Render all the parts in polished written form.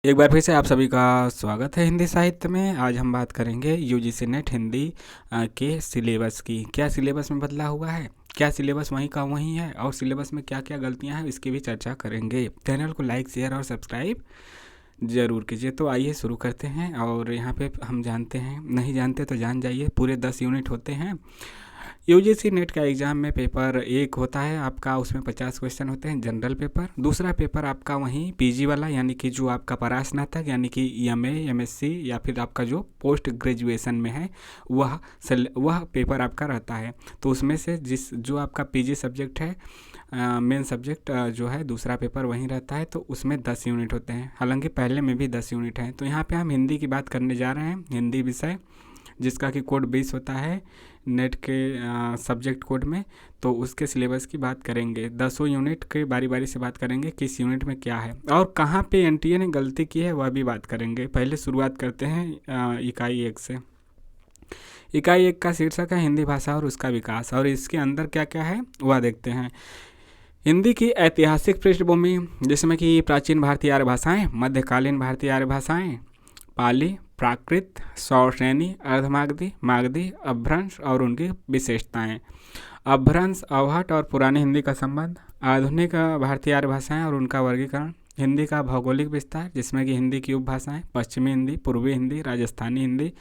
एक बार फिर से आप सभी का स्वागत है हिंदी साहित्य में। आज हम बात करेंगे यूजीसी नेट हिंदी के सिलेबस की। क्या सिलेबस में बदला हुआ है, क्या सिलेबस वहीं का वहीं है और सिलेबस में क्या क्या गलतियां हैं, इसकी भी चर्चा करेंगे। चैनल को लाइक शेयर और सब्सक्राइब ज़रूर कीजिए। तो आइए शुरू करते हैं। और यहाँ पे हम जानते हैं, नहीं जानते तो जान जाइए, पूरे 10 यूनिट होते हैं। यूजीसी नेट का एग्ज़ाम में पेपर 1 होता है आपका, उसमें 50 क्वेश्चन होते हैं जनरल पेपर। दूसरा पेपर आपका वहीं पीजी वाला, यानी कि जो आपका परास्नातक यानी कि एमए एमएससी या फिर आपका जो पोस्ट ग्रेजुएशन में है वह पेपर आपका रहता है। तो उसमें से जो आपका पीजी सब्जेक्ट है, मेन सब्जेक्ट जो है, दूसरा पेपर वहीं रहता है। तो उसमें 10 यूनिट होते हैं, हालांकि पहले में भी 10 यूनिट हैं। तो यहाँ पे हम हिंदी की बात करने जा रहे हैं, हिंदी विषय जिसका कि कोड 20 होता है नेट के सब्जेक्ट कोड में। तो उसके सिलेबस की बात करेंगे, 10 यूनिट के बारी बारी से बात करेंगे, किस यूनिट में क्या है और कहाँ पे एनटीए ने गलती की है वह भी बात करेंगे। पहले शुरुआत करते हैं इकाई 1 से। इकाई 1 का शीर्षक है हिंदी भाषा और उसका विकास, और इसके अंदर क्या क्या है वह देखते हैं। हिंदी की ऐतिहासिक पृष्ठभूमि, जिसमें कि प्राचीन भारतीय आर्य भाषाएं, मध्यकालीन भारतीय आर्य भाषाएं, पाली, प्राकृत, सौरसेनी, अर्धमागधी, मागधी, अपभ्रंश और उनकी विशेषताएं। अपभ्रंश, अवहट और पुरानी हिंदी का संबंध, आधुनिक भारतीय आर्य भाषाएं और उनका वर्गीकरण, हिंदी का भौगोलिक विस्तार, जिसमें कि हिंदी की उपभाषाएं, पश्चिमी हिंदी, पूर्वी हिंदी, राजस्थानी हिंदी,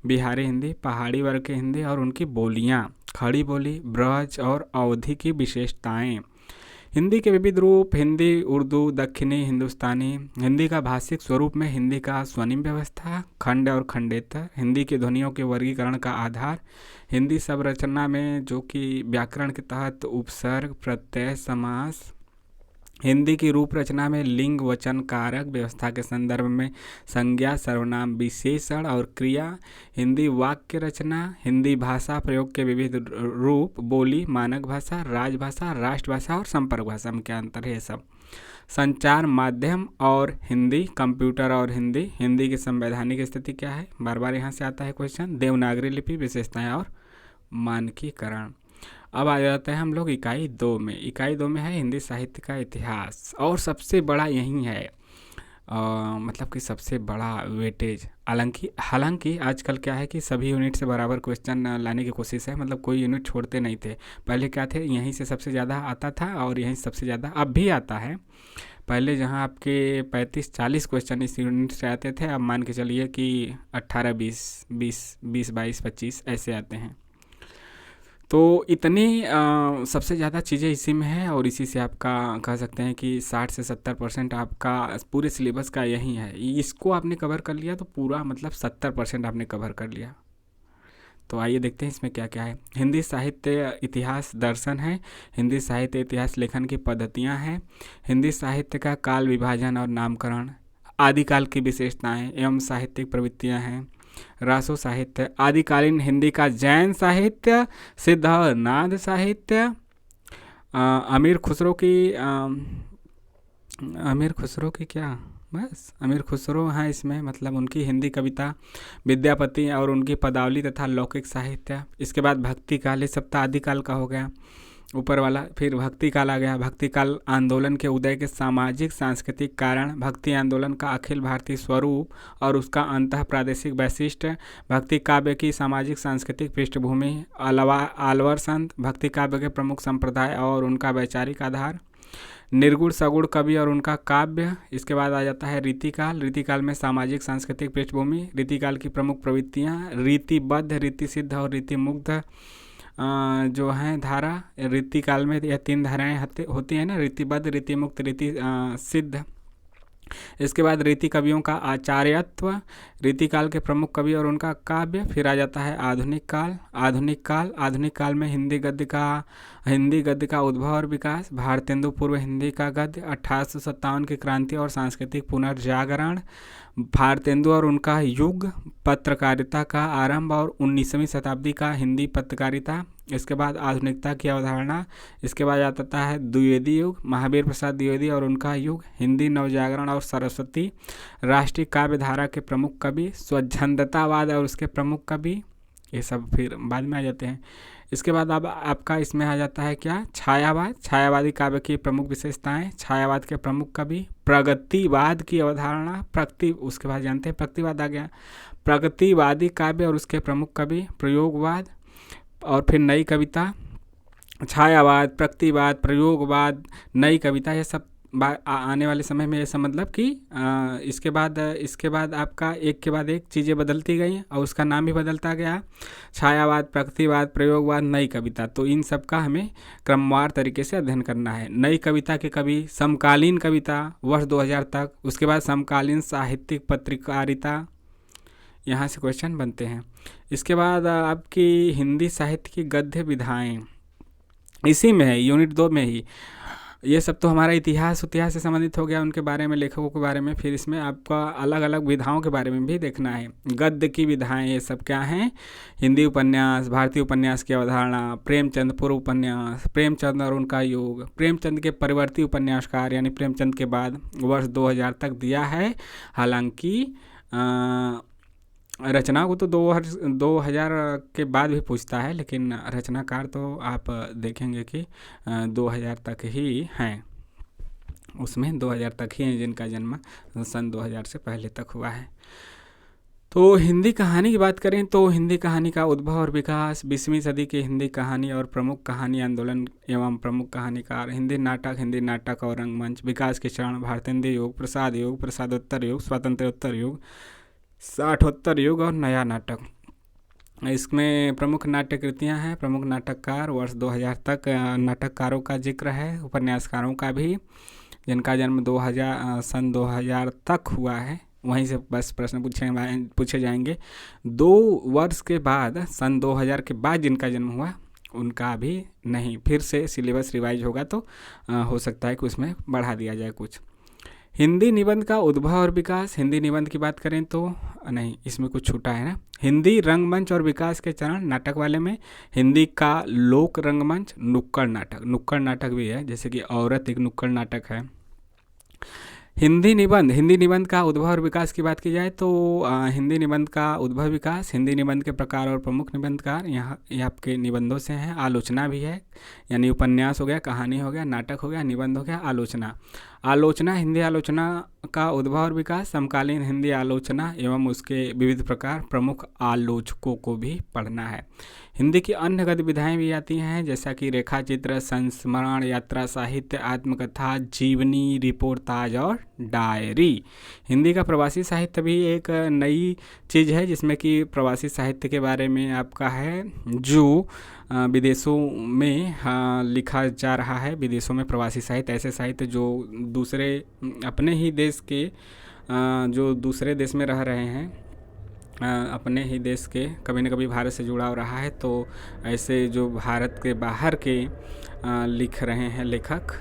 बिहारी हिंदी, पहाड़ी वर्ग की हिंदी और उनकी बोलियां, खड़ी बोली, ब्रज और अवधी की विशेषताएं। हिंदी के विविध रूप, हिंदी, उर्दू, दक्षिणी, हिंदुस्तानी, हिंदी का भाषिक स्वरूप में हिंदी का स्वनिम व्यवस्था, खंड और खंडेतर, हिंदी की ध्वनियों के वर्गीकरण का आधार, हिंदी शब्द रचना में जो कि व्याकरण के तहत उपसर्ग, प्रत्यय, समास, हिंदी की रूप रचना में लिंग, वचन, कारक व्यवस्था के संदर्भ में संज्ञा, सर्वनाम, विशेषण और क्रिया, हिंदी वाक्य रचना, हिंदी भाषा प्रयोग के विविध रूप, बोली, मानक भाषा, राजभाषा, राष्ट्रभाषा और संपर्क भाषा में क्या अंतर है, ये सब। संचार माध्यम और हिंदी, कंप्यूटर और हिंदी, हिंदी की संवैधानिक स्थिति क्या है, बार बार यहाँ से आता है क्वेश्चन। देवनागरी लिपि, विशेषताएं और मानकीकरण। अब आ जाते हैं हम लोग इकाई 2 में। इकाई 2 में है हिंदी साहित्य का इतिहास, और सबसे बड़ा यही है, मतलब कि सबसे बड़ा वेटेज। हालांकि आजकल क्या है कि सभी यूनिट से बराबर क्वेश्चन लाने की कोशिश है, मतलब कोई यूनिट छोड़ते नहीं थे। पहले क्या थे, यहीं से सबसे ज़्यादा आता था और यहीं से सबसे ज़्यादा अब भी आता है। पहले जहां आपके 35-40 क्वेश्चन इस यूनिट से आते थे, अब मान के चलिए कि 18-20, 20-22, 25 ऐसे आते हैं। तो इतनी सबसे ज़्यादा चीज़ें इसी में है, और इसी से आपका कह सकते हैं कि 60 से 70% आपका पूरे सिलेबस का यही है। इसको आपने कवर कर लिया तो पूरा मतलब 70% आपने कवर कर लिया। तो आइए देखते हैं इसमें क्या क्या है। हिंदी साहित्य इतिहास दर्शन है, हिंदी साहित्य इतिहास लेखन की पद्धतियाँ हैं, हिंदी साहित्य का काल विभाजन और नामकरण, आदिकाल की विशेषताएं एवं साहित्यिक प्रवृत्तियाँ हैं, रासो साहित्य, आदिकालीन हिंदी का जैन साहित्य, सिद्ध और नाद साहित्य, अमीर खुसरो की क्या, बस अमीर खुसरो हैं इसमें, मतलब उनकी हिंदी कविता, विद्यापति और उनकी पदावली तथा लौकिक साहित्य। इसके बाद भक्ति काल, ये सब तो आदिकाल का हो गया ऊपर वाला। फिर भक्ति काल आ गया, भक्ति काल आंदोलन के उदय के सामाजिक सांस्कृतिक कारण, भक्ति आंदोलन का अखिल भारतीय स्वरूप और उसका अंतः प्रादेशिक वैशिष्ट, भक्ति काव्य की सामाजिक सांस्कृतिक पृष्ठभूमि, आलवर संत, भक्ति काव्य के प्रमुख संप्रदाय और उनका वैचारिक आधार, निर्गुण सगुण कवि और उनका काव्य। इसके बाद आ जाता है रीतिकाल, रीतिकाल में सामाजिक सांस्कृतिक पृष्ठभूमि, रीतिकाल की प्रमुख प्रवृत्तियाँ, रीतिबद्ध, रीति सिद्ध और रीतिमुग्ध जो हैं धारा। रीतिकाल में यह 3 धाराएं होती हैं ना, रीतिबद्ध, रीतिमुक्त, रीति सिद्ध। इसके बाद रीति कवियों का आचार्यत्व, रीतिकाल के प्रमुख कवि और उनका काव्य। फिर आ जाता है आधुनिक काल, आधुनिक काल में हिंदी गद्य का उद्भव और विकास, भारतेंदु पूर्व हिंदी का गद्य, 1857 की क्रांति और सांस्कृतिक पुनर्जागरण, भारतेंदु और उनका युग, पत्रकारिता का आरंभ और 19वीं शताब्दी का हिंदी पत्रकारिता। इसके बाद आधुनिकता की अवधारणा। इसके बाद आता है द्विवेदी युग, महावीर प्रसाद द्विवेदी और उनका युग, हिंदी नवजागरण और सरस्वती, राष्ट्रीय काव्य धारा के प्रमुख कवि, स्वच्छंदतावाद और उसके प्रमुख कवि, ये सब फिर बाद में आ जाते हैं। इसके बाद अब आपका इसमें आ जाता है क्या, छायावाद। छायावादी काव्य की प्रमुख विशेषताएं, छायावाद के प्रमुख कवि, प्रगतिवाद की अवधारणा, उसके बाद जानते हैं प्रगतिवाद आ गया, प्रगतिवादी काव्य और उसके प्रमुख कवि, प्रयोगवाद और फिर नई कविता, छायावाद, प्रगतिवाद, प्रयोगवाद, नई कविता, ये सब आने वाले समय में ये सब मतलब कि इसके बाद आपका एक के बाद एक चीज़ें बदलती गई और उसका नाम भी बदलता गया, छायावाद, प्रगतिवाद, प्रयोगवाद, नई कविता। तो इन सब का हमें क्रमवार तरीके से अध्ययन करना है। नई कविता के कवि, समकालीन कविता वर्ष 2000 तक, उसके बाद समकालीन साहित्यिक पत्रकारिता, यहाँ से क्वेश्चन बनते हैं। इसके बाद आपकी हिंदी साहित्य की गद्य विधाएं, इसी में है यूनिट 2 में ही। ये सब तो हमारा इतिहास से संबंधित हो गया, उनके बारे में, लेखकों के बारे में। फिर इसमें आपका अलग अलग विधाओं के बारे में भी देखना है। गद्य की विधाएं ये सब क्या हैं, हिंदी उपन्यास, भारतीय उपन्यास की अवधारणा, प्रेमचंद पूर्व उपन्यास, प्रेमचंद और उनका युग, प्रेमचंद के परिवर्ती उपन्यासकार यानी प्रेमचंद के बाद वर्ष 2000 तक दिया है। हालांकि रचना को तो 2000 के बाद भी पूछता है, लेकिन रचनाकार तो आप देखेंगे कि 2000 तक ही हैं, उसमें 2000 तक ही हैं जिनका जन्म सन 2000 से पहले तक हुआ है। तो हिंदी कहानी की बात करें तो हिंदी कहानी का उद्भव और विकास, 20वीं सदी की हिंदी कहानी और प्रमुख कहानी आंदोलन एवं प्रमुख कहानीकार, हिंदी नाटक और रंगमंच, विकास के चरण, भारतेंदु युग, प्रसादोत्तर युग, स्वतंत्रोत्तर युग, 60उत्तर युग और नया नाटक। इसमें प्रमुख नाट्य कृतियाँ हैं, प्रमुख नाटककार वर्ष 2000 तक नाटककारों का जिक्र है, उपन्यासकारों का भी, जिनका जन्म सन 2000 तक हुआ है। वहीं से बस प्रश्न पूछे जाएंगे। 2 वर्ष के बाद सन 2000 के बाद जिनका जन्म हुआ उनका भी नहीं, फिर से सिलेबस रिवाइज होगा तो हो सकता है कि उसमें बढ़ा दिया जाए कुछ। हिंदी निबंध का उद्भव और विकास, हिंदी निबंध की बात करें तो नहीं, इसमें कुछ छूटा है ना। हिंदी रंगमंच और विकास के चरण, नाटक वाले में हिंदी का लोक रंगमंच, नुक्कड़ नाटक भी है, जैसे कि औरत एक नुक्कड़ नाटक है। हिंदी निबंध का उद्भव और विकास की बात की जाए तो हिंदी निबंध का उद्भव विकास, हिंदी निबंध के प्रकार और प्रमुख निबंधकार यहाँ ये आपके निबंधों से हैं। आलोचना भी है, यानी उपन्यास हो गया, कहानी हो गया, नाटक हो गया, निबंध हो गया, आलोचना हिंदी आलोचना का उद्भव और विकास, समकालीन हिंदी आलोचना एवं उसके विविध प्रकार, प्रमुख आलोचकों को भी पढ़ना है। हिंदी की अन्य गतिविधियाँ भी आती हैं, जैसा कि रेखाचित्र, संस्मरण, यात्रा साहित्य, आत्मकथा, जीवनी, रिपोर्टाज और डायरी। हिंदी का प्रवासी साहित्य भी एक नई चीज़ है, जिसमें कि प्रवासी साहित्य के बारे में आपका है, जो विदेशों में लिखा जा रहा है। विदेशों में प्रवासी साहित्य ऐसे साहित्य जो दूसरे अपने ही देश के जो दूसरे देश में रह रहे हैं, अपने ही देश के, कभी न कभी भारत से जुड़ाव रहा है, तो ऐसे जो भारत के बाहर के लिख रहे हैं लेखक,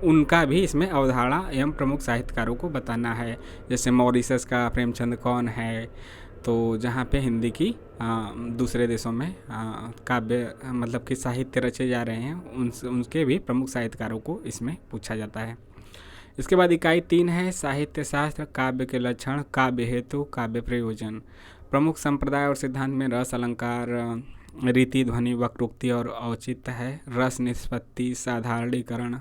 उनका भी इसमें अवधारणा एवं प्रमुख साहित्यकारों को बताना है। जैसे मॉरिशस का प्रेमचंद कौन है, तो जहाँ पे हिंदी की दूसरे देशों में काव्य मतलब कि साहित्य रचे जा रहे हैं, उनके भी प्रमुख साहित्यकारों को इसमें पूछा जाता है। इसके बाद इकाई 3 है साहित्य शास्त्र, काव्य के लक्षण, काव्य हेतु, काव्य प्रयोजन। प्रमुख संप्रदाय और सिद्धांत में रस, अलंकार, रीति, ध्वनि, वक्रोक्ति और औचित्य है। रस निष्पत्ति, साधारणीकरण।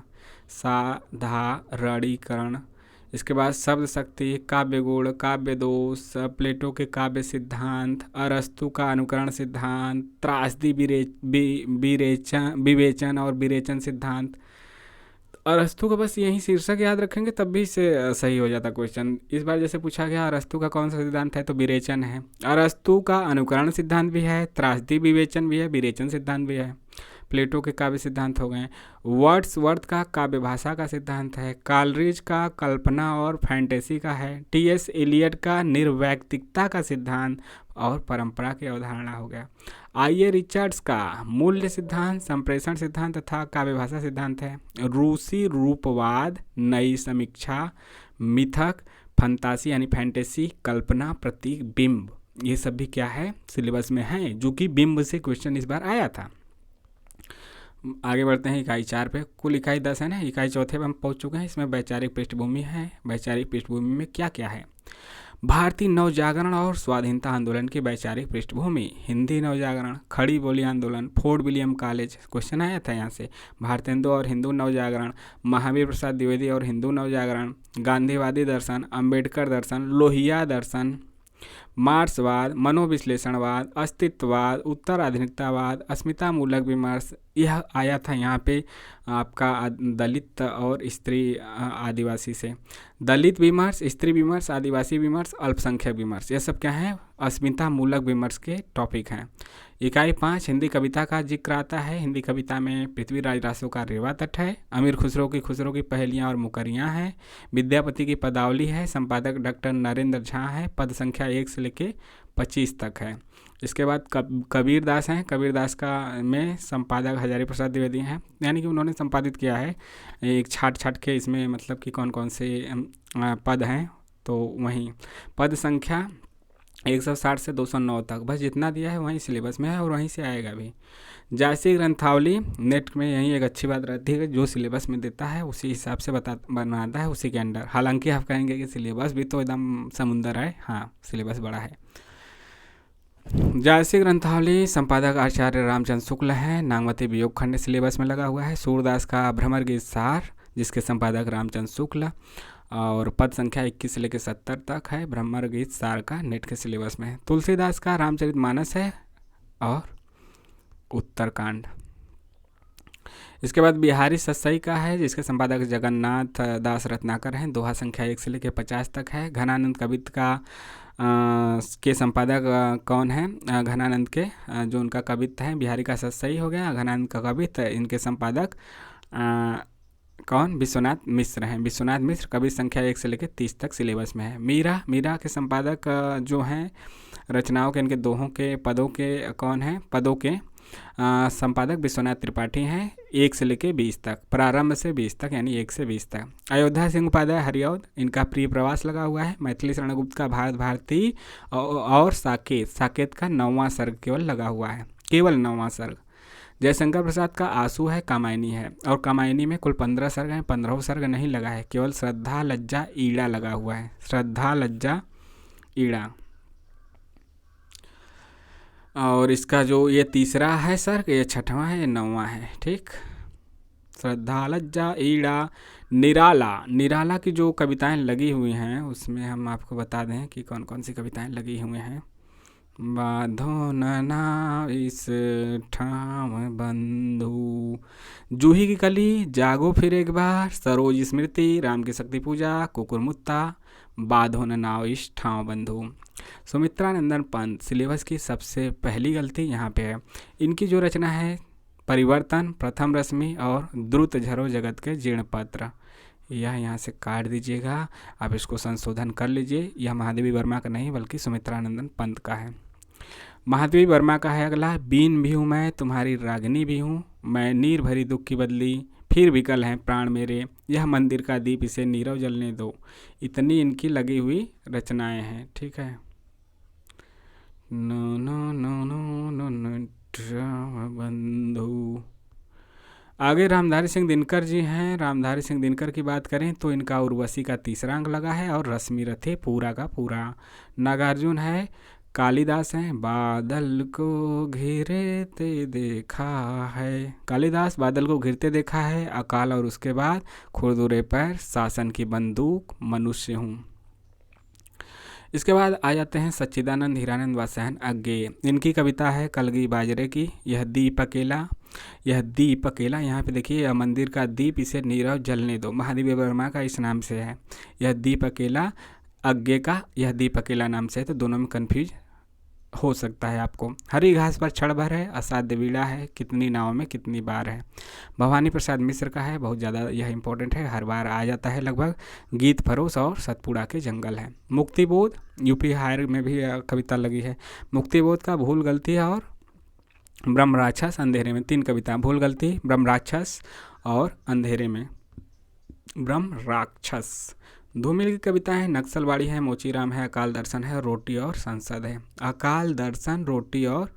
इसके बाद शब्द शक्ति, काव्य गुण, काव्य दोष, प्लेटो के काव्य सिद्धांत, अरस्तु का अनुकरण सिद्धांत, त्रासदी विवेचन और विरेचन सिद्धांत। अरस्तु का बस यही शीर्षक याद रखेंगे तब भी से सही हो जाता क्वेश्चन। इस बार जैसे पूछा गया अरस्तु का कौन सा सिद्धांत है, तो विरेचन है। अरस्तु का अनुकरण सिद्धांत भी है, त्रासदी विवेचन भी है, विरेचन सिद्धांत भी है। प्लेटो के काव्य सिद्धांत हो गए। वर्ड्सवर्थ का काव्य भाषा का सिद्धांत है। कालरिज का कल्पना और फैंटेसी का है। टी.एस. एलियट का निर्वैयक्तिकता का सिद्धांत और परंपरा की अवधारणा हो गया। आई.ए. रिचर्ड्स का मूल्य सिद्धांत, संप्रेषण सिद्धांत तथा काव्य भाषा सिद्धांत है। रूसी रूपवाद, नई समीक्षा, मिथक, फंतासी यानी फैंटेसी, कल्पना, प्रतीक, बिंब, ये सब भी क्या है, सिलेबस में है, जो कि बिंब से क्वेश्चन इस बार आया था। आगे बढ़ते हैं इकाई 4 पे। कुल इकाई 10 है ना, इकाई 4 पे हम पहुंच चुके हैं। इसमें वैचारिक पृष्ठभूमि है। वैचारिक पृष्ठभूमि में क्या क्या है। भारतीय नवजागरण और स्वाधीनता आंदोलन की वैचारिक पृष्ठभूमि। हिंदी नवजागरण, खड़ी बोली आंदोलन, फोर्ट विलियम कॉलेज, क्वेश्चन आया था यहाँ से। भारतेंदु और हिंदू नवजागरण, महावीर प्रसाद द्विवेदी और हिंदू नवजागरण, गांधीवादी दर्शन, अंबेडकर दर्शन, लोहिया दर्शन, मार्क्सवाद, मनोविश्लेषणवाद, अस्तित्ववाद, उत्तर आधुनिकतावाद, अस्मितामूलक विमर्श। यह आया था यहाँ पे आपका दलित और स्त्री आदिवासी से। दलित विमर्श, स्त्री विमर्श, आदिवासी विमर्श, अल्पसंख्यक विमर्श, ये सब क्या है, अस्मितामूलक विमर्श के टॉपिक हैं। इकाई 5 हिंदी कविता का जिक्र आता है। हिंदी कविता में पृथ्वीराज रासो का रेवा तट है, अमीर खुसरो की पहेलियाँ और मुकरियाँ हैं, विद्यापति की पदावली है, संपादक डॉक्टर नरेंद्र झा है, पद संख्या 1 से लेके 25 तक है। इसके बाद कबीर दास हैं। कबीर दास का में संपादक हजारी प्रसाद द्विवेदी हैं, यानी कि उन्होंने संपादित किया है एक छाट के, इसमें मतलब कि कौन कौन से पद हैं, तो वहीं पद संख्या 160 से 209 तक, बस जितना दिया है वहीं सिलेबस में है और वहीं से आएगा भी। जायसी ग्रंथावली नेट में यही एक अच्छी बात रहती है कि जो सिलेबस में देता है उसी हिसाब से बनाता है उसी के अंडर। हालांकि आप कहेंगे कि सिलेबस भी तो एकदम समुंदर है, हाँ सिलेबस बड़ा है। जायसी ग्रंथावली संपादक आचार्य रामचंद्र शुक्ल है, नागमती वियोग खंड सिलेबस में लगा हुआ है। सूरदास का भ्रमर गीत सार जिसके संपादक रामचंद्र शुक्ल, और पद संख्या 21 से लेकर 70 तक है। भ्रमर गीत सार का नेट के सिलेबस में है। तुलसीदास का रामचरितमानस है और उत्तरकांड। इसके बाद बिहारी सत्सई का है जिसके संपादक जगन्नाथ दास रत्नाकर हैं, दोहा संख्या 1 से लेकर 50 तक है। घनानंद कवित्त का के संपादक कौन है, घनानंद के जो उनका कवित्त है, बिहारी का सत्सई हो गया, घनानंद का कवित्त, इनके संपादक कौन, विश्वनाथ मिश्र हैं। विश्वनाथ मिश्र, कवि संख्या 1 से लेकर 30 तक सिलेबस में है। मीरा के संपादक जो हैं रचनाओं के, इनके दोहों के पदों के कौन हैं, पदों के संपादक विश्वनाथ त्रिपाठी हैं, 1 से लेकर 20 तक, प्रारंभ से 20 तक, यानी 1 से 20 तक। अयोध्या सिंह उपाध्याय हरिऔध, इनका प्रिय प्रवास लगा हुआ है। मैथिली शरण गुप्त का भारत भारती और साकेत का 9वां सर्ग केवल लगा हुआ है, केवल 9वां सर्ग। जयशंकर प्रसाद का आंसू है, कामायनी है, और कामायनी में कुल 15 सर्ग हैं, 15 सर्ग नहीं लगा है, केवल श्रद्धा लज्जा ईड़ा लगा हुआ है, श्रद्धा लज्जा ईड़ा। और इसका जो ये तीसरा है सर्ग, ये 6वां है, ये 9वां है, ठीक। श्रद्धा लज्जा ईड़ा। निराला की जो कविताएं लगी हुई हैं उसमें हम आपको बता दें कि कौन कौन सी कविताएं लगी हुई हैं। बाधो नाव इस ठाम बंधु, जूही की कली, जागो फिर एक बार, सरोज स्मृति, राम की शक्ति पूजा, कुकुरमुत्ता, बाधो नाव इस ठाम बंधु। सुमित्रानंदन पंत, सिलेबस की सबसे पहली गलती यहाँ पे है। इनकी जो रचना है परिवर्तन, प्रथम रश्मि और द्रुत झरो जगत के जीर्ण पत्र, यह यहाँ से काट दीजिएगा, आप इसको संशोधन कर लीजिए। यह महादेवी वर्मा का नहीं बल्कि सुमित्रानंदन पंत का है। महादेवी वर्मा का है अगला, बीन भी हूँ मैं तुम्हारी रागनी भी हूँ, मैं नीर भरी दुख की बदली, फिर विकल हैं प्राण मेरे, यह मंदिर का दीप इसे नीरव जलने दो। इतनी इनकी लगी हुई रचनाएं हैं, ठीक है। No no no no no no बंधु। आगे रामधारी सिंह दिनकर जी हैं। रामधारी सिंह दिनकर की बात करें तो इनका उर्वशी का 3रा अंक लगा है और रश्मि रथे पूरा का पूरा। नागार्जुन है। कालिदास हैं, बादल को घिरते देखा है, कालिदास बादल को घिरते देखा है, अकाल और उसके बाद खुरदुरे पर शासन की बंदूक, मनुष्य हूँ। इसके बाद आ जाते हैं सच्चिदानंद हीरानंद वासहन अज्ञेय। इनकी कविता है कलगी बाजरे की, यह दीप अकेला, यहाँ पे देखिए मंदिर का दीप इसे नीरव जलने दो, महादेवी वर्मा का इस नाम से है। यह दीप अकेला, अज्ञेय का यह दीप अकेला नाम से है, तो दोनों में कन्फ्यूज हो सकता है आपको। हरी घास पर क्षण भर है, असाध्य वीड़ा है, कितनी नाव में कितनी बार है। भवानी प्रसाद मिश्र का है, बहुत ज़्यादा यह इंपॉर्टेंट है, हर बार आ जाता है लगभग। गीत फरोश और सतपुड़ा के जंगल है। मुक्तिबोध, यूपी हायर में भी कविता लगी है। मुक्तिबोध का भूल गलती और ब्रह्म राक्षस अंधेरे में, 3 कविता, भूल गलती, ब्रह्म राक्षस और अंधेरे में ब्रह्म राक्षस। धूमिल की कविता है, नक्सलवाड़ी है, मोचीराम है, अकाल दर्शन है, रोटी और संसद है। अकाल दर्शन, रोटी और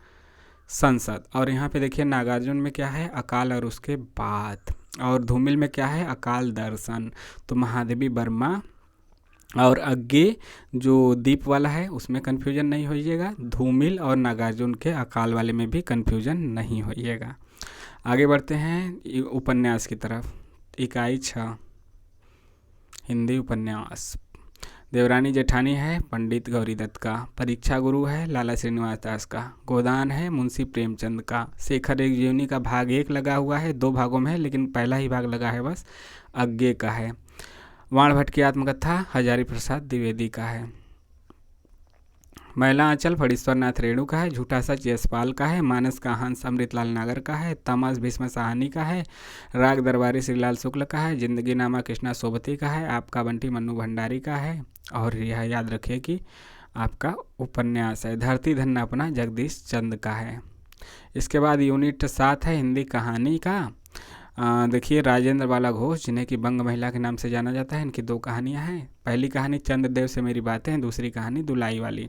संसद। और यहाँ पे देखिए नागार्जुन में क्या है, अकाल और उसके बाद, और धूमिल में क्या है, अकाल दर्शन। तो महादेवी वर्मा और अग्गे जो दीप वाला है उसमें कन्फ्यूजन नहीं होइएगा। धूमिल और नागार्जुन के अकाल वाले में भी कन्फ्यूजन नहीं होइएगा। आगे बढ़ते हैं उपन्यास की तरफ। इकाई 6 हिंदी उपन्यास। देवरानी जेठानी है पंडित गौरी दत्त का। परीक्षा गुरु है लाला श्रीनिवास दास का। गोदान है मुंशी प्रेमचंद का। शेखर एक जीवनी का भाग 1 लगा हुआ है, 2 भागों में है लेकिन पहला ही भाग लगा है बस, अग्गे का है। वाण भट्ट की आत्मकथा हजारी प्रसाद द्विवेदी का है। महिला आंचल फणीश्वर नाथ रेणु का है। झूठा सच यशपाल का है। मानस का हंस अमृतलाल नागर का है। तमाश भीष्म साहनी का है। राग दरबारी श्रीलाल शुक्ल का है। जिंदगी नामा कृष्णा सोबती का है। आपका बंटी मन्नू भंडारी का है। और यह याद रखिए कि आपका उपन्यास है। धरती धन्ना अपना जगदीश चंद का है। इसके बाद यूनिट 7 है हिंदी कहानी का। देखिए राजेंद्र बाला घोष, जिन्हें कि बंग महिला के नाम से जाना जाता है, इनकी 2 कहानियां हैं। पहली कहानी चंद्रदेव से मेरी बातें, दूसरी कहानी दुलाई वाली।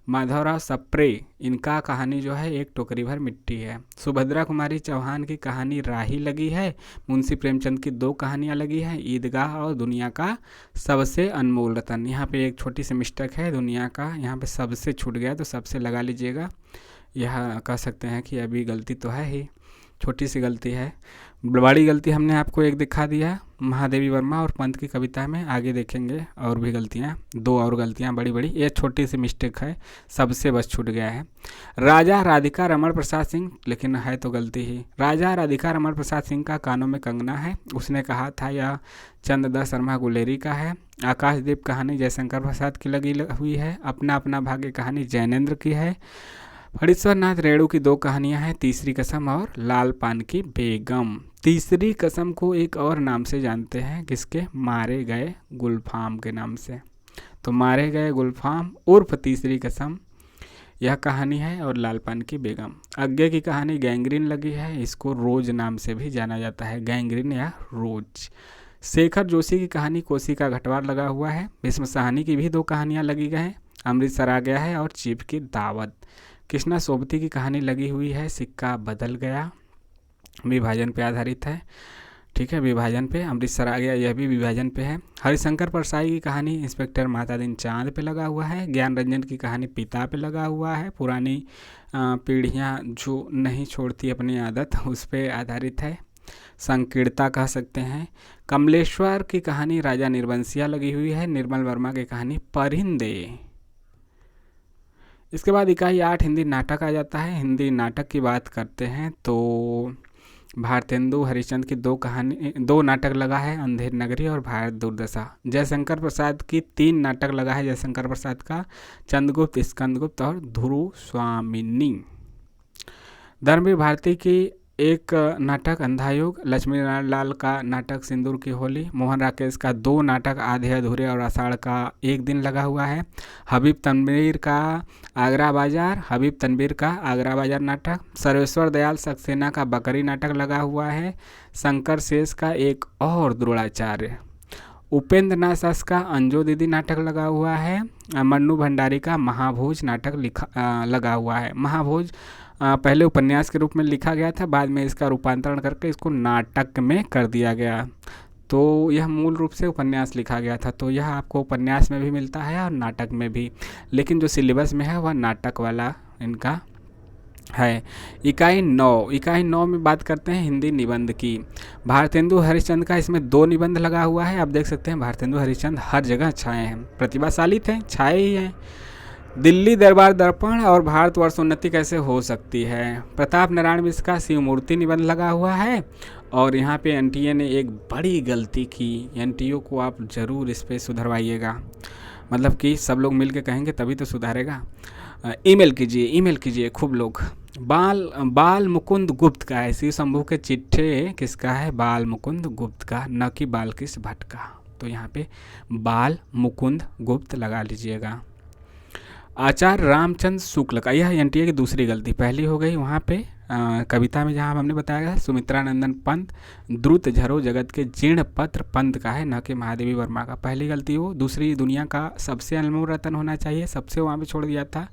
माधवराव सप्रे, इनका कहानी जो है एक टोकरी भर मिट्टी है। सुभद्रा कुमारी चौहान की कहानी राही लगी है। मुंशी प्रेमचंद की 2 कहानियां लगी हैं, ईदगाह और दुनिया का सबसे अनमोल रतन। यहाँ पे एक छोटी सी मिस्टेक है, दुनिया का यहाँ पे सबसे छूट गया तो सबसे लगा लीजिएगा। यह कह सकते हैं कि अभी गलती तो है ही, छोटी सी गलती है। बड़ी गलती हमने आपको एक दिखा दिया महादेवी वर्मा और पंत की कविता में, आगे देखेंगे और भी गलतियाँ, 2 और गलतियाँ बड़ी बड़ी। ये छोटी सी मिस्टेक है, सबसे बस छूट गया है। राजा राधिका रमण प्रसाद सिंह, लेकिन है तो गलती ही। राजा राधिका रमण प्रसाद सिंह का कानों में कंगना है, उसने कहा था यह चंद्रदास शर्मा गुलेरी का है। आकाशदीप कहानी जयशंकर प्रसाद की लगी हुई है। अपना अपना भाग्य कहानी जैनेन्द्र की है। फणीश्वर नाथ रेणु की 2 कहानियां हैं, तीसरी कसम और लाल पान की बेगम। तीसरी कसम को एक और नाम से जानते हैं, किसके? मारे गए गुलफाम के नाम से। तो मारे गए गुलफाम उर्फ तीसरी कसम यह कहानी है, और लाल पान की बेगम। आगे की कहानी गैंग्रीन लगी है, इसको रोज नाम से भी जाना जाता है, गैंग्रीन या रोज। शेखर जोशी की कहानी कोसी का घटवार लगा हुआ है। भीष्म साहनी की भी 2 कहानियां लगी गए हैं, अमृतसर आ गया है और चीफ की दावत। कृष्णा सोबती की कहानी लगी हुई है, सिक्का बदल गया, विभाजन पे आधारित है। ठीक है, विभाजन पे। अमृतसर आ गया, यह भी विभाजन पे है। हरिशंकर परसाई की कहानी इंस्पेक्टर माता दिन चांद पे लगा हुआ है। ज्ञान रंजन की कहानी पिता पे लगा हुआ है, पुरानी पीढ़ियाँ जो नहीं छोड़ती अपनी आदत, उस पर आधारित है, संकीर्णता कह सकते हैं। कमलेश्वर की कहानी राजा निर्वंशिया लगी हुई है। निर्मल वर्मा की कहानी परिंदे। इसके बाद इकाई 8 हिंदी नाटक आ जाता है। हिंदी नाटक की बात करते हैं तो भारतेंदु हरिश्चंद की 2 नाटक लगा है, अंधेर नगरी और भारत दुर्दशा। जयशंकर प्रसाद की 3 नाटक लगा है, जयशंकर प्रसाद का चंद्रगुप्त, स्कंदगुप्त और ध्रुव स्वामिनी। धर्मवीर भारती की एक नाटक अंधायुग, लक्ष्मी नारायण लाल का नाटक सिंदूर की होली, मोहन राकेश का 2 नाटक आधे अधूरे और आषाढ़ का 1 दिन लगा हुआ है। हबीब तनवीर का आगरा बाजार नाटक। सर्वेश्वर दयाल सक्सेना का बकरी नाटक लगा हुआ है। शंकर शेष का एक और द्रोणाचार्य। उपेंद्र नाथ सस का अंजो दीदी नाटक लगा हुआ है। मन्नू भंडारी का महाभोज नाटक लगा हुआ है। महाभोज पहले उपन्यास के रूप में लिखा गया था, बाद में इसका रूपांतरण करके इसको नाटक में कर दिया गया। तो यह मूल रूप से उपन्यास लिखा गया था, तो यह आपको उपन्यास में भी मिलता है और नाटक में भी, लेकिन जो सिलेबस में है वह नाटक वाला इनका है। इकाई 9 में बात करते हैं हिंदी निबंध की। भारतेंदु हरिश्चंद का इसमें 2 निबंध लगा हुआ है। आप देख सकते हैं भारतेंदु हरिश्चंद हर जगह छाए हैं, प्रतिभाशाली थे, छाए ही हैं। दिल्ली दरबार दर्पण और भारतवर्ष उन्नति कैसे हो सकती है। प्रताप नारायण मिश्र का शिव मूर्ति निबंध लगा हुआ है। और यहाँ पे एनटीए ने एक बड़ी गलती की, एनटीओ को आप ज़रूर इस पर सुधरवाइएगा, मतलब कि सब लोग मिल के कहेंगे तभी तो सुधारेगा। ईमेल कीजिए खूब लोग। बाल मुकुंद गुप्त का है, शिव शंभू के चिट्ठे किसका है? बाल मुकुंद गुप्त का, न कि बालकृष्ण भट्ट का। तो यहाँ पे बाल मुकुंद गुप्त लगा लीजिएगा। आचार्य रामचंद्र शुक्ल का, यह एनटीए की दूसरी गलती, पहली हो गई वहाँ पे कविता में जहाँ हमने बताया गया। सुमित्रा नंदन पंत द्रुत झरो जगत के जीर्ण पत्र पंत का है, न कि महादेवी वर्मा का। पहली गलती वो, दूसरी दुनिया का सबसे अनमोल रतन होना चाहिए, सबसे वहाँ पे छोड़ दिया था,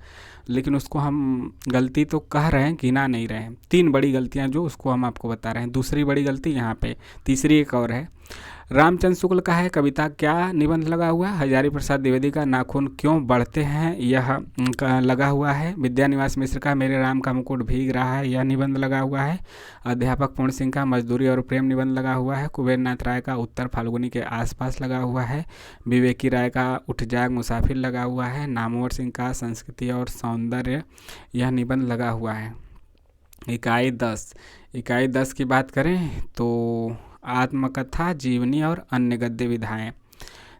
लेकिन उसको हम गलती तो कह रहे हैं, गिना नहीं रहे हैं। 3 बड़ी गलतियाँ जो उसको हम आपको बता रहे हैं। दूसरी बड़ी गलती यहाँ पे, तीसरी एक और है। रामचंद्र शुक्ल का है कविता क्या निबंध लगा हुआ है। हजारी प्रसाद द्विवेदी का नाखून क्यों बढ़ते हैं यह लगा हुआ है। विद्यानिवास मिश्र का मेरे राम का मुकुट भीग रहा है यह निबंध लगा हुआ है। अध्यापक पूर्ण सिंह का मजदूरी और प्रेम निबंध लगा हुआ है। कुबेर नाथ राय का उत्तर फाल्गुनी के आसपास लगा हुआ है। विवेकी राय का उठ जाग मुसाफिर लगा हुआ है। नामवर सिंह का संस्कृति और सौंदर्य यह निबंध लगा हुआ है। इकाई 10 की बात करें तो आत्मकथा, जीवनी और अन्य गद्य विधाएं।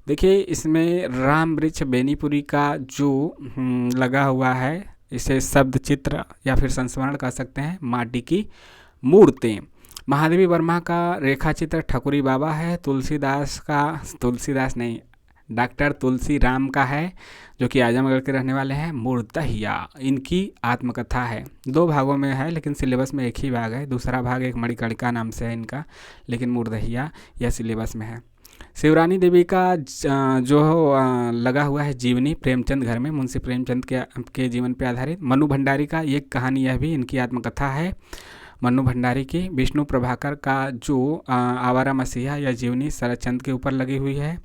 देखिए इसमें राम वृक्ष बेनीपुरी का जो लगा हुआ है, इसे शब्द चित्र या फिर संस्मरण कह सकते हैं। माटी की मूर्तें। महादेवी वर्मा का रेखा चित्र ठकुरी बाबा है। तुलसीदास नहीं, डॉक्टर तुलसी राम का है जो कि आजमगढ़ के रहने वाले हैं। मुर्दहिया इनकी आत्मकथा है, 2 भागों में है लेकिन सिलेबस में एक ही भाग है। दूसरा भाग एक मणिकर्णिका नाम से है इनका, लेकिन मुर्दहिया यह सिलेबस में है। शिवरानी देवी का जो लगा हुआ है जीवनी प्रेमचंद घर में, मुंशी प्रेमचंद के जीवन पर आधारित। मनु भंडारी का एक कहानी, यह भी इनकी आत्मकथा है मनु भंडारी की। विष्णु प्रभाकर का जो आवारा मसीहा या जीवनी शरदचंद के ऊपर लगी हुई है।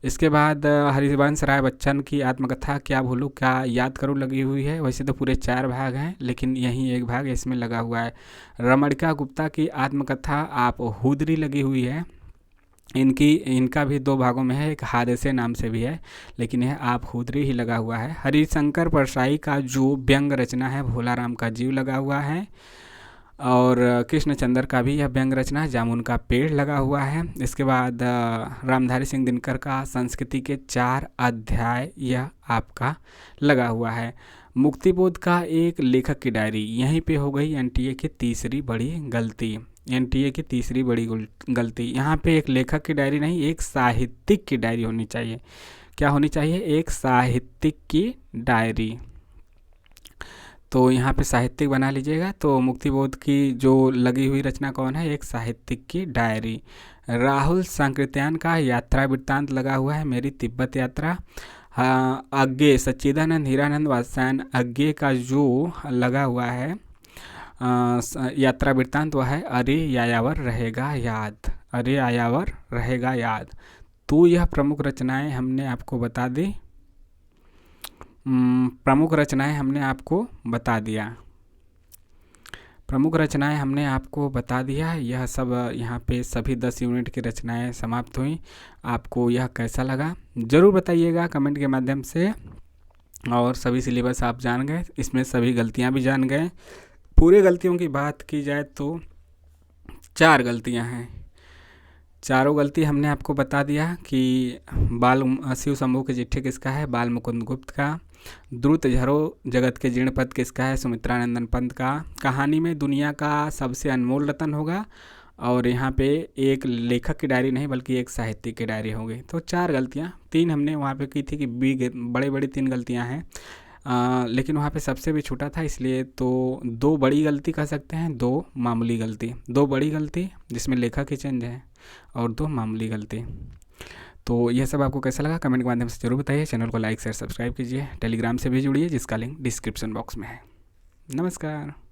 इसके बाद हरिवंश राय बच्चन की आत्मकथा क्या भूलूं क्या याद करूं लगी हुई है। वैसे तो पूरे 4 भाग हैं लेकिन यही एक भाग इसमें लगा हुआ है। रमणिका गुप्ता की आत्मकथा आप हुदरी लगी हुई है। इनका भी 2 भागों में है, एक हादसे नाम से भी है लेकिन यह आप हुदरी ही लगा हुआ है। हरिशंकर परसाई का जो व्यंग रचना है भोलाराम का जीव लगा हुआ है। और कृष्णचंद्र का भी यह व्यंग रचना जामुन का पेड़ लगा हुआ है। इसके बाद रामधारी सिंह दिनकर का संस्कृति के 4 अध्याय यह आपका लगा हुआ है। मुक्तिबोध का एक लेखक की डायरी, यहीं पे हो गई एनटीए की तीसरी बड़ी गलती। यहाँ पे एक लेखक की डायरी नहीं, एक साहित्यिक की डायरी होनी चाहिए। क्या होनी चाहिए? एक साहित्यिक की डायरी। तो यहाँ पे साहित्यिक बना लीजिएगा। तो मुक्तिबोध की जो लगी हुई रचना कौन है? एक साहित्यिक की डायरी। राहुल सांकृत्यायन का यात्रा वृत्तांत लगा हुआ है, मेरी तिब्बत यात्रा। अज्ञे सच्चिदानंद हीरानंद वात्स्यायन अज्ञे का जो लगा हुआ है यात्रा वृत्तांत वह है अरे यायावर रहेगा याद। अरे यायावर रहेगा याद। तो यह प्रमुख रचनाएं हमने आपको बता दी। प्रमुख रचनाएं हमने आपको बता दिया। यह सब यहाँ पे सभी 10 यूनिट की रचनाएं समाप्त हुई। आपको यह कैसा लगा ज़रूर बताइएगा कमेंट के माध्यम से। और सभी सिलेबस आप जान गए, इसमें सभी गलतियाँ भी जान गए। पूरे गलतियों की बात की जाए तो 4 गलतियाँ हैं। चारों गलती हमने आपको बता दिया कि शिव शंभू की चिट्ठी किसका है? बाल मुकुंद गुप्त का। द्रुत झरो जगत के जीर्णपद किसका है? सुमित्रानंदन पंत का। कहानी में दुनिया का सबसे अनमोल रतन होगा। और यहाँ पे एक लेखक की डायरी नहीं बल्कि एक साहित्यिक की डायरी होगी। तो 4 गलतियाँ, 3 हमने वहाँ पे की थी कि बड़ी 3 गलतियाँ हैं। लेकिन वहाँ पे सबसे भी छूटा था, इसलिए तो 2 बड़ी गलती कह सकते हैं, 2 मामूली गलती। 2 बड़ी गलती जिसमें लेखक ही चेंज है और 2 मामूली गलती। तो यह सब आपको कैसा लगा कमेंट के माध्यम से जरूर बताइए। चैनल को लाइक शेयर सब्सक्राइब कीजिए। टेलीग्राम से भी जुड़िए जिसका लिंक डिस्क्रिप्शन बॉक्स में है। नमस्कार।